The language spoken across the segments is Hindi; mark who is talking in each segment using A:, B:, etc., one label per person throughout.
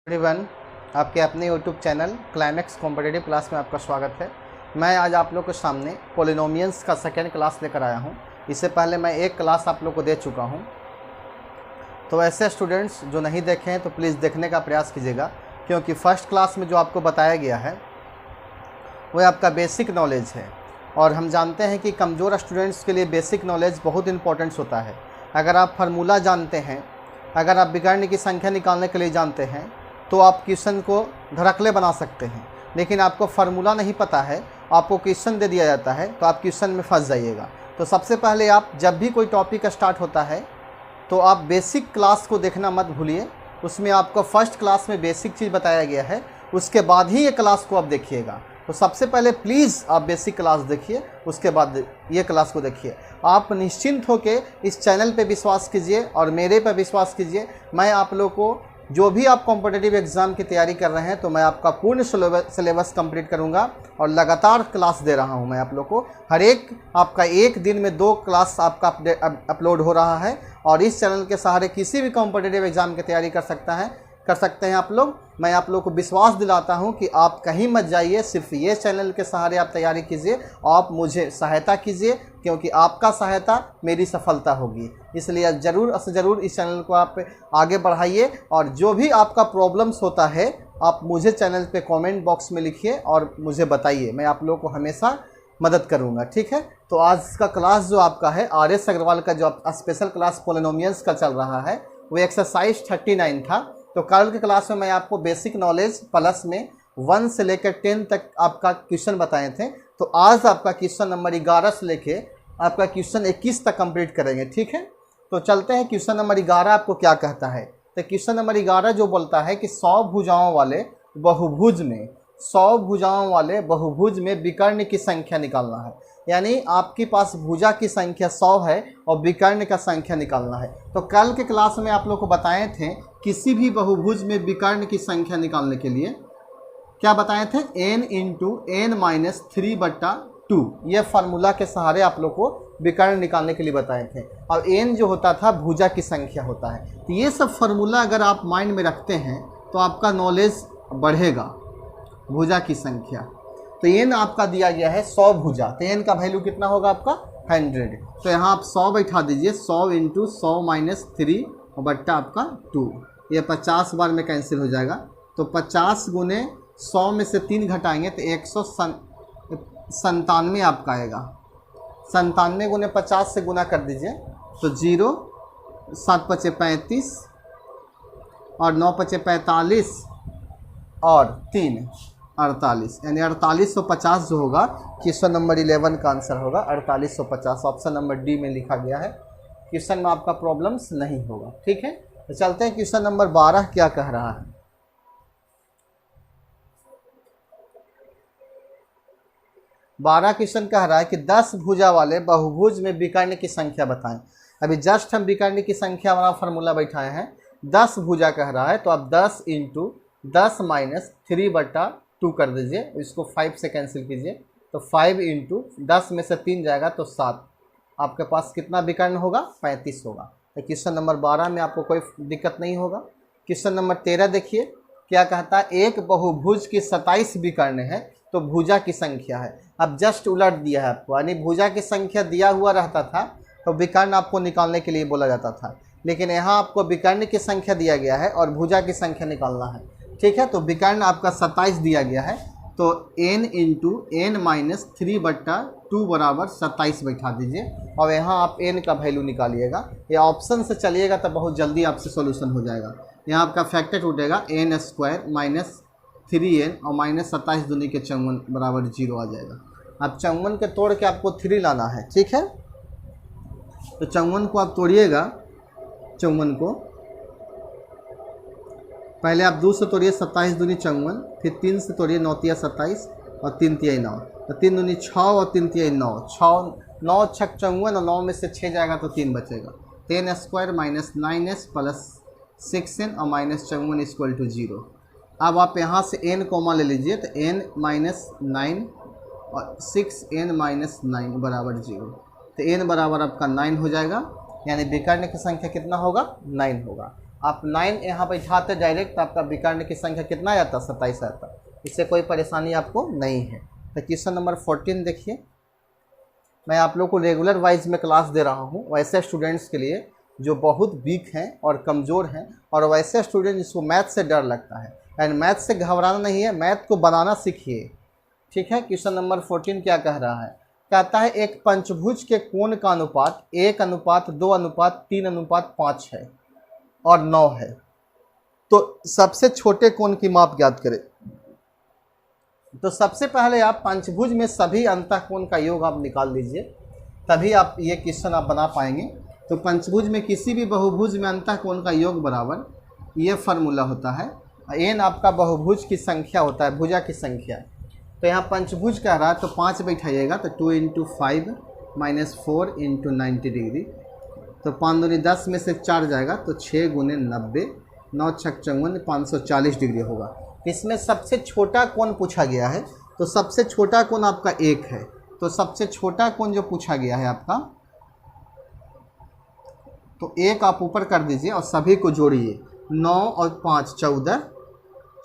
A: एवरीवन, आपके अपने YouTube channel climax competitive class में आपका स्वागत है। मैं आज आप लोग के सामने पोलिनोमियल्स का सेकेंड क्लास लेकर आया हूं। इससे पहले मैं एक क्लास आप लोग को दे चुका हूं, तो ऐसे स्टूडेंट्स जो नहीं देखे हैं तो प्लीज़ देखने का प्रयास कीजिएगा, क्योंकि फर्स्ट क्लास में जो आपको बताया गया है वो आपका बेसिक नॉलेज है। और हम जानते हैं कि कमज़ोर स्टूडेंट्स के लिए बेसिक नॉलेज बहुत इंपॉर्टेंस होता है। अगर आप फार्मूला जानते हैं, अगर आप विकर्ण की संख्या निकालने के लिए जानते हैं तो आप क्वेश्चन को धड़कले बना सकते हैं। लेकिन आपको फार्मूला नहीं पता है, आपको क्वेश्चन दे दिया जाता है तो आप क्वेश्चन में फंस जाइएगा। तो सबसे पहले आप जब भी कोई टॉपिक स्टार्ट होता है तो आप बेसिक क्लास को देखना मत भूलिए। उसमें आपको फर्स्ट क्लास में बेसिक चीज़ बताया गया है, उसके बाद ही ये क्लास को आप देखिएगा। तो सबसे पहले प्लीज़ आप बेसिक क्लास देखिए, उसके बाद ये क्लास को देखिए। आप निश्चिंत होकर इस चैनल पे विश्वास कीजिए और मेरे पे विश्वास कीजिए। मैं आप लोग को जो भी आप कॉम्पिटिटिव एग्ज़ाम की तैयारी कर रहे हैं तो मैं आपका पूर्ण सिलेबस कंप्लीट करूंगा और लगातार क्लास दे रहा हूं मैं आप लोग को। हर एक आपका एक दिन में 2 क्लास आपका अपलोड हो रहा है और इस चैनल के सहारे किसी भी कॉम्पिटिटिव एग्ज़ाम की तैयारी कर सकते हैं आप लोग। मैं आप लोग को विश्वास दिलाता हूं कि आप कहीं मत जाइए, सिर्फ ये चैनल के सहारे आप तैयारी कीजिए। आप मुझे सहायता कीजिए, क्योंकि आपका सहायता मेरी सफलता होगी। इसलिए ज़रूर से ज़रूर इस चैनल को आप आगे बढ़ाइए और जो भी आपका प्रॉब्लम्स होता है आप मुझे चैनल पे कमेंट बॉक्स में लिखिए और मुझे बताइए। मैं आप लोगों को हमेशा मदद करूंगा, ठीक है। तो आज का क्लास जो आपका है RS अग्रवाल का जो स्पेशल क्लास पोलिनोमियल्स का चल रहा है वो एक्सरसाइज 39 था। तो कल के क्लास में मैं आपको बेसिक नॉलेज प्लस में 1 से लेकर 10 तक आपका क्वेश्चन बताए थे। तो आज आपका क्वेश्चन नंबर 11 से लेके आपका क्वेश्चन 21 तक कंप्लीट करेंगे, ठीक है। तो चलते हैं, क्वेश्चन नंबर 11 आपको क्या कहता है। तो क्वेश्चन नंबर 11 जो बोलता है कि 100 भुजाओं वाले बहुभुज में विकर्ण की संख्या निकालना है। यानी आपके पास भुजा की संख्या 100 है और विकर्ण का संख्या निकालना है। तो कल के क्लास में आप लोग को बताए थे किसी भी बहुभुज में विकर्ण की संख्या निकालने के लिए क्या बताए थे, n × n-3/2। ये फार्मूला के सहारे आप लोग को विकर्ण निकालने के लिए बताए थे। और n जो होता था भुजा की संख्या होता है। तो ये सब फार्मूला अगर आप माइंड में रखते हैं तो आपका नॉलेज बढ़ेगा। भुजा की संख्या तो n आपका दिया गया है 100 भुजा, तो n का वैल्यू कितना होगा आपका 100। तो यहाँ आप 100 बैठा दीजिए, 100 × 100 - 3 बट्टा आपका 2। ये 50 बार में कैंसिल हो जाएगा। तो 50 × 100 में से 3 घटाएंगे तो 197 आपका आएगा। 97 × 50 से गुना कर दीजिए तो 0, 7 × 5 = 35 और 9 × 5 = 45 और 3 48, यानी 4850 जो होगा क्वेश्चन नंबर 11 का आंसर होगा 4850। ऑप्शन नंबर डी में लिखा गया है। क्वेश्चन में आपका प्रॉब्लम्स नहीं होगा, ठीक है। तो चलते हैं क्वेश्चन नंबर 12 क्या कह रहा है। 12 क्वेश्चन कह रहा है कि 10 भुजा वाले बहुभुज में विकर्ण की संख्या बताएं। अभी जस्ट हम विकर्ण की संख्या वाला फार्मूला बैठाए हैं। 10 भुजा कह रहा है तो आप 10 × 10 - 3/2 कर दीजिए। इसको 5 से कैंसिल कीजिए तो 5 × 10 में से 3 जाएगा तो 7। आपके पास कितना विकर्ण होगा, 35 होगा। तो क्वेश्चन नंबर 12 में आपको कोई दिक्कत नहीं होगा। क्वेश्चन नंबर 13 देखिए क्या कहता है, एक बहुभुज की 27 विकर्ण है तो भुजा की संख्या है। अब जस्ट उलट दिया है आपको, यानी भुजा की संख्या दिया हुआ रहता था तो विकर्ण आपको निकालने के लिए बोला जाता था। लेकिन यहाँ आपको विकर्ण की संख्या दिया गया है और भुजा की संख्या निकालना है, ठीक है। तो विकर्ण आपका 27 दिया गया है तो n × n - 3/2 बराबर 27 बैठा दीजिए और यहाँ आप n का वैल्यू निकालिएगा। ये ऑप्शन से चलिएगा तो बहुत जल्दी आपसे सॉल्यूशन हो जाएगा। यहाँ आपका फैक्टर टूटेगा, n² - 3n और -27 दूनी के 54 बराबर 0 आ जाएगा। अब 54 के तोड़ के आपको 3 लाना है, ठीक है। तो 54 को आप तोड़िएगा। 54 को पहले आप 2 से तोड़िए, 27 दूनी 54, फिर 3 से तोड़िए, 9 × 27 और 3 × 9। तो 3 दूनी 6 और 3 × 9, 9 × 6 = 54 और 9 में से 6 जाएगा तो 3 बचेगा। 10² - 9s + 6n और -54 = 0। अब आप यहाँ से n कॉमा ले लीजिए तो n - 9 और 6n - 9 बराबर 0। तो n बराबर आपका 9 हो जाएगा, यानी विकर्ण की संख्या कितना होगा, 9 होगा। आप 9 यहाँ बैठाते डायरेक्ट, तो आपका विकर्ण की संख्या कितना आ जाता, 27 आता। इससे कोई परेशानी आपको नहीं है। तो क्वेश्चन नंबर 14 देखिए। मैं आप लोग को रेगुलर वाइज में क्लास दे रहा हूँ वैसे स्टूडेंट्स के लिए जो बहुत वीक हैं और कमज़ोर हैं, और वैसे स्टूडेंट जिसको मैथ से डर लगता है। एंड मैथ से घबराना नहीं है, मैथ को बनाना सीखिए, ठीक है। क्वेश्चन नंबर 14 क्या कह रहा है? कहता है एक पंचभुज के कोण का अनुपात 1:2:3:5 है और 9 है, तो सबसे छोटे कोण की माप ज्ञात करें। तो सबसे पहले आप पंचभुज में सभी अंतःकोण का योग आप निकाल लीजिए, तभी आप ये क्वेश्चन आप बना पाएंगे। तो पंचभुज में किसी भी बहुभुज में अंतःकोण का योग बराबर ये फार्मूला होता है, n आपका बहुभुज की संख्या होता है, भुजा की संख्या। तो यहाँ पंचभुज कह रहा है तो 5 बैठाइएगा, तो 2 × 5 - 4 × 90 डिग्री, तो 5 दूनी 10 में से 4 जाएगा, तो 6 × 90, 9 × 6 = 54, 540 डिग्री होगा। इसमें सबसे छोटा कोण पूछा गया है, तो सबसे छोटा कोण आपका 1 है। तो सबसे छोटा कोण जो पूछा गया है आपका, तो 1 आप ऊपर कर दीजिए और सभी को जोड़िए। 9 और 5 14,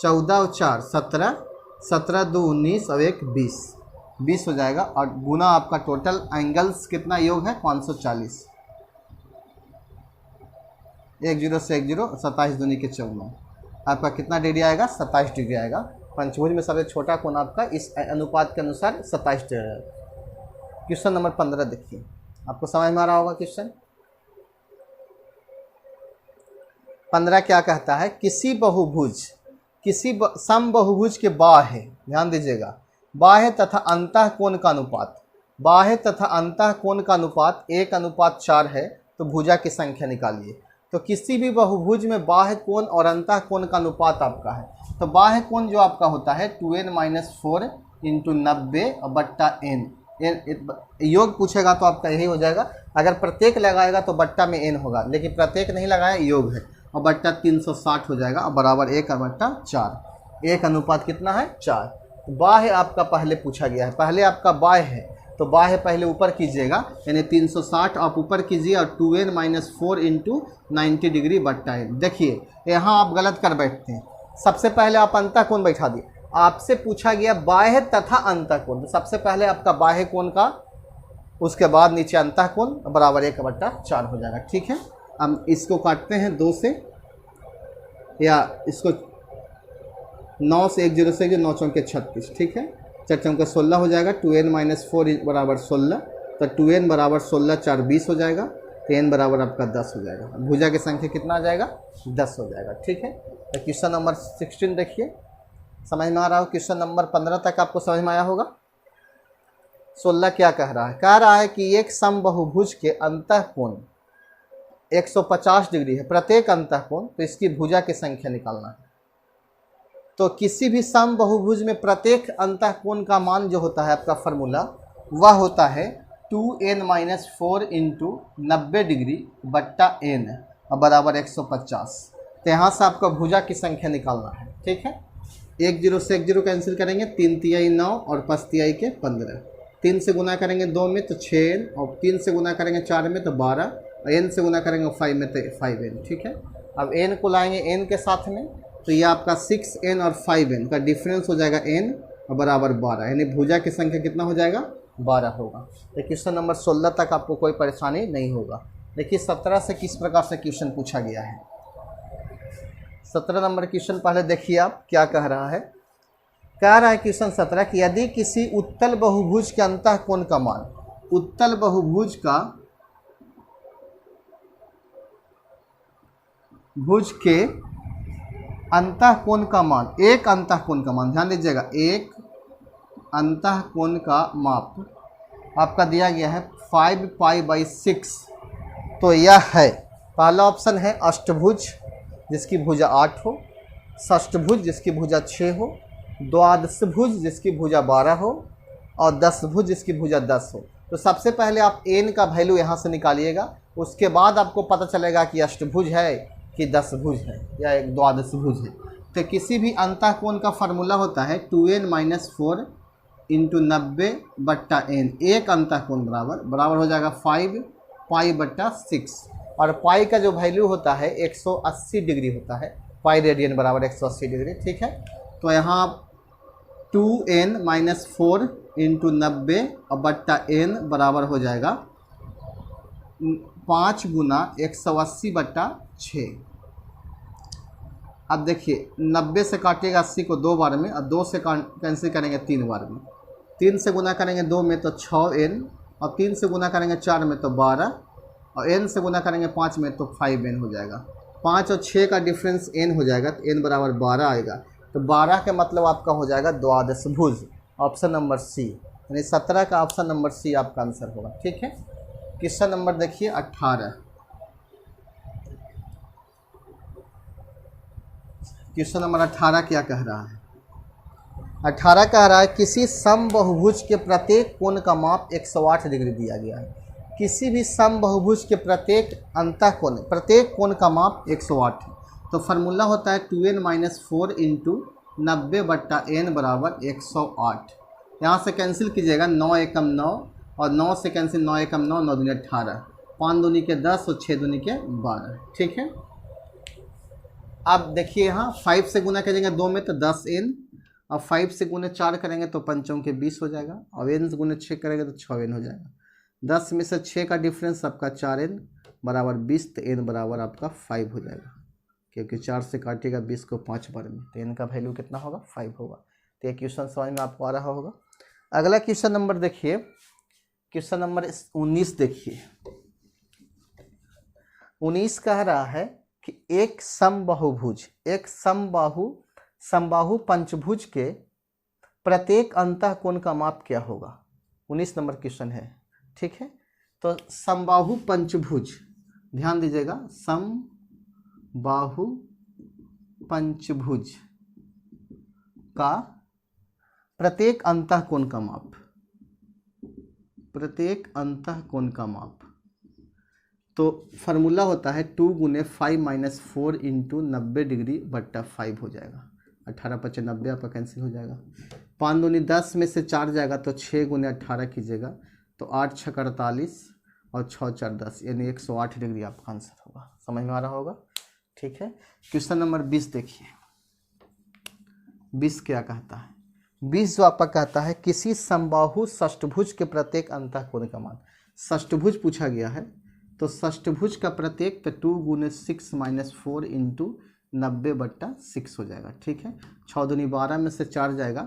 A: 14 और 4 17, 17 2 19 और 1 20, 20 हो जाएगा। और गुना आपका टोटल एंगल्स कितना योग है, 540। 1 0 से 1 0, 27 दूनी के 14, आपका कितना डिग्री आएगा, 27 डिग्री आएगा। पंचभुज में सबसे छोटा कोण आपका इस अनुपात के अनुसार 27 डिग्री आएगा। क्वेश्चन नंबर 15 देखिए, आपको समझ में आ रहा होगा क्वेश्चन। 15 क्या कहता है? किसी बहुभुज, किसी समबहुभुज के बाह्य, ध्यान दीजिएगा, बाह्य तथा अंतःकोण का अनुपात, बाह्य तथा अंतःकोण का अनुपात 1:4 है, तो भुजा की संख्या निकालिए। तो किसी भी बहुभुज में बाह्य कोण और अंतःकोण का अनुपात आपका है, तो बाह्य कोण जो आपका होता है 2n - 4 × 90/n। योग पूछेगा तो आपका यही हो जाएगा। अगर प्रत्येक लगाएगा तो बट्टा में n होगा, लेकिन प्रत्येक नहीं लगाया, योग है, और बट्टा 360 हो जाएगा, और बराबर 1/4। 1 अनुपात कितना है, 4। बाह्य आपका पहले पूछा गया है, पहले आपका बाह्य है, तो बाह्य पहले ऊपर कीजिएगा, यानी 360 आप ऊपर कीजिए, और 2n - 4 × 90 डिग्री बट्टा n। देखिए यहाँ आप गलत कर बैठते हैं, सबसे पहले आप अंतःकोण बैठा दिए। आपसे पूछा गया बाह्य तथा अंतःकोण, तो सबसे पहले आपका बाह्य कोण का, उसके बाद नीचे अंतःकोण, बराबर 1/4 हो जाएगा, ठीक है। अब इसको काटते हैं 2 से, या इसको 9 से 1 0 से 9 चौके 36, ठीक है। 4 चौके 16 हो जाएगा। 2n - 4 बराबर 16, तो 2n बराबर 16 4 20 हो जाएगा, तो n बराबर आपका 10 हो जाएगा। भुजा की संख्या कितना आ जाएगा, 10 हो जाएगा, ठीक है। तो क्वेश्चन नंबर 16 देखिए, समझ में आ रहा हो? क्वेश्चन नंबर 15 तक आपको समझ में आया होगा। 16 क्या कह रहा है? कह रहा है कि एक समबहुभुज के अंतःकोण 150 डिग्री है, प्रत्येक अंतःकोण, तो इसकी भुजा की संख्या निकालना है। तो किसी भी समबहुभुज में प्रत्येक अंतःकोण का मान जो होता है आपका फार्मूला, वह होता है 2n - 4 × 90 डिग्री बट्टा n, और बराबर 150। तो यहाँ से आपका भुजा की संख्या निकालना है, ठीक है। 1 0 से 1 0 कैंसिल करेंगे, 3 तिहाई 9 और 5 तिहाई के 15। 3 से गुना करेंगे 2 में तो 6n, और 3 से गुना करेंगे 4 में तो 12, और n से गुना करेंगे 5 में तो 5n, ठीक है। अब n को लाएंगे n के साथ में, तो ये आपका 6n और 5n का डिफरेंस हो जाएगा n, और बराबर 12, यानी भुजा की संख्या कितना हो जाएगा, 12 होगा। तो क्वेश्चन नंबर 16 तक आपको कोई परेशानी नहीं होगा। देखिए 17 से किस प्रकार से क्वेश्चन पूछा गया है। 17 नंबर क्वेश्चन पहले देखिए आप क्या कह रहा है। कह रहा है क्वेश्चन 17 कि यदि किसी उत्तल बहुभुज के अंतःकोण का मान, उत्तल बहुभुज का भुज के अंतःकोण का मान, एक अंतःकोण का मान, ध्यान दीजिएगा, एक अंतःकोण का माप आपका दिया गया है 5π/6, तो यह है, पहला ऑप्शन है अष्टभुज जिसकी भुजा 8 हो, षष्ठभुज जिसकी भुजा 6 हो, द्वादशभुज जिसकी भुजा 12 हो, और दशभुज जिसकी भुजा 10 हो। तो सबसे पहले आप n का वैल्यू यहाँ से निकालिएगा, उसके बाद आपको पता चलेगा कि अष्टभुज है कि दशभुज है या एक द्वादशभुज है। तो किसी भी अंतःकोण का फार्मूला होता है 2n - 4 × 90 बट्टा n। एक अंतःकोण बराबर हो जाएगा 5π/6। और पाई का जो वैल्यू होता है 180 डिग्री होता है, पाई रेडियन बराबर 180 डिग्री। ठीक है, तो यहाँ 2n-4 इंटू 90 और बट्टा n बराबर हो जाएगा 5 गुना 180 बट्टा 6। अब देखिए 90 से काटिएगा 80 को 2 बार में, और 2 से कैंसिल करेंगे 3 बार में। 3 से गुना करेंगे 2 में तो 6n, और 3 से गुना करेंगे 4 में तो 12, और n से गुना करेंगे 5 में तो 5n हो जाएगा। 5 और 6 का डिफरेंस n हो जाएगा, तो n बराबर 12 आएगा। तो 12 का मतलब आपका हो जाएगा द्वादशभुज, ऑप्शन नंबर सी, यानी 17 का ऑप्शन नंबर सी आपका आंसर होगा। ठीक है, क्वेश्चन नंबर देखिए 18। क्वेश्चन नंबर 18 क्या कह रहा है? 18 कह रहा है किसी समबाहुभुज के प्रत्येक कोण का माप 108 डिग्री दिया गया है। किसी भी समबाहुभुज के प्रत्येक अंतःकोण, प्रत्येक कोण का माप 108 है। तो फार्मूला होता है 2n-4 इंटू 90 बट्टा n बराबर 108। यहाँ से कैंसिल कीजिएगा, 9 एकम 9, और 9 से कैंसिल 9 एकम 9, 9 दूनी 18, 5 दूनी के 10 और 6 दूनी के 12। ठीक है, अब देखिए यहाँ 5 से गुना करेंगे 2 में तो 10n, और 5 से गुने 4 करेंगे तो 5 के 20 हो जाएगा, और n से गुने 6 करेंगे तो 6n हो जाएगा। 10 में से 6 का डिफरेंस आपका 4n बराबर 20, तो n बराबर आपका 5 हो जाएगा, क्योंकि 4 से काटिएगा 20 को 5 बार में, तो n का वैल्यू कितना होगा? 5 होगा। तो ये क्वेश्चन समझ में आपको आ रहा होगा। अगला क्वेश्चन नंबर देखिए, क्वेश्चन नंबर 19 देखिए। 19 कह रहा है कि एक समबाहुभुज, एक समबाहु पंचभुज के प्रत्येक अंतःकोण का माप क्या होगा? 19 नंबर क्वेश्चन है। ठीक है, तो समबाहु पंचभुज, ध्यान दीजिएगा, समबाहु पंचभुज का प्रत्येक अंतःकोण का माप, प्रत्येक अंतःकोण का माप। तो फार्मूला होता है 2 गुने 5-4 इंटू 90 डिग्री बट्टा 5 हो जाएगा। 18 × 90 आपका कैंसिल हो जाएगा। 5 दूनी 10 में से 4 जाएगा तो 6 गुने 18 कीजिएगा तो 8 × 6 = 48 और 6 × 4 = 10, यानी 108 डिग्री आपका आंसर होगा। समझ में आ रहा होगा। ठीक है, क्वेश्चन नंबर 20 देखिए। 20 क्या कहता है? 20 जो आपका कहता है किसी समबाहु षष्ठभुज के प्रत्येक अंतःकोण का मान। षष्ठभुज पूछा गया है, तो षष्ठभुज का प्रत्येक तो 2 गुने 6 - 4 इंटू 90 बट्टा 6 हो जाएगा। ठीक है, 6 दूनी 12 में से 4 जाएगा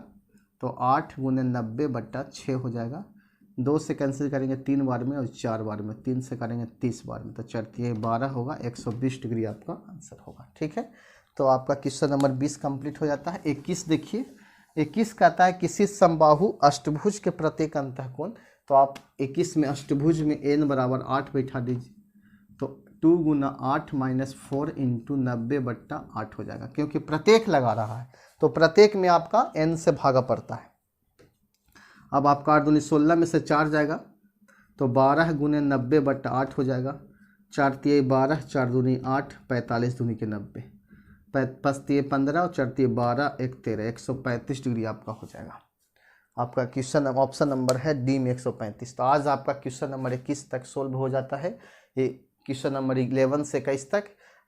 A: तो 8 गुने 90 बट्टा 6 हो जाएगा। 2 से कैंसिल करेंगे 3 बार में और 4 बार में, 3 से करेंगे 30 बार में, तो 4 × 12 होगा, 120 डिग्री आपका आंसर होगा। ठीक है, तो आपका क्वेश्चन नंबर 20 कंप्लीट हो जाता है। 21 देखिए। 21 कहता है किसी समबाहु अष्टभुज के प्रत्येक अंतःकोण। तो आप 21 में अष्टभुज में n बराबर 8 बैठा दीजिए, तो 2 गुना 8 - 4 इंटू 90 बट्टा 8 हो जाएगा, क्योंकि प्रत्येक लगा रहा है तो प्रत्येक में आपका n से भागा पड़ता है। अब आपका 8 दूनी 16 में से 4 जाएगा तो 12 गुने 90 बट्टा 8 हो जाएगा। 4 × 3 = 12, 4 दूनी 8, 45 दूनी के 90, 5 × 3 = 15 और 4 × 3 = 12, 1 × 13, 135 डिग्री आपका हो जाएगा। आपका क्वेश्चन ऑप्शन नंबर है डी में 135। तो आज आपका क्वेश्चन नंबर 21 तक सोल्व हो जाता है। ये क्वेश्चन नंबर 11 से 21 तक।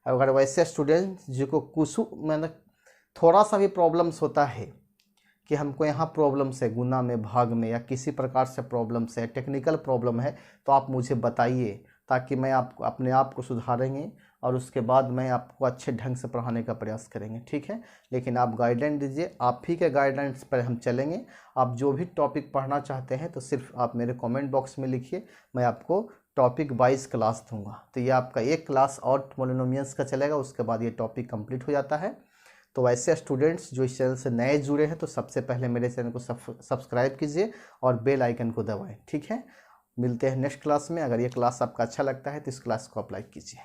A: अगर वैसे स्टूडेंट जिनको कुछ मतलब थोड़ा सा भी प्रॉब्लम्स होता है कि हमको यहाँ प्रॉब्लम से गुना में, भाग में, या किसी प्रकार से प्रॉब्लम से टेक्निकल प्रॉब्लम है, तो आप मुझे बताइए, ताकि मैं आपको अपने आप को सुधारेंगे और उसके बाद मैं आपको अच्छे ढंग से पढ़ाने का प्रयास करेंगे। ठीक है, लेकिन आप गाइडेंस दीजिए, आप ही के गाइडेंस पर हम चलेंगे। आप जो भी टॉपिक पढ़ना चाहते हैं तो सिर्फ आप मेरे कमेंट बॉक्स में लिखिए, मैं आपको टॉपिक वाइज क्लास दूंगा। तो ये आपका एक क्लास और पॉलिनोमियल्स का चलेगा, उसके बाद ये टॉपिक कंप्लीट हो जाता है। तो वैसे स्टूडेंट्स जो इस चैनल से नए जुड़े हैं तो सबसे पहले मेरे चैनल को सब्सक्राइब कीजिए और बेल आइकन को दबाएं। ठीक है, मिलते हैं नेक्स्ट क्लास में। अगर ये क्लास आपका अच्छा लगता है तो इस क्लास को अप्लाई कीजिए।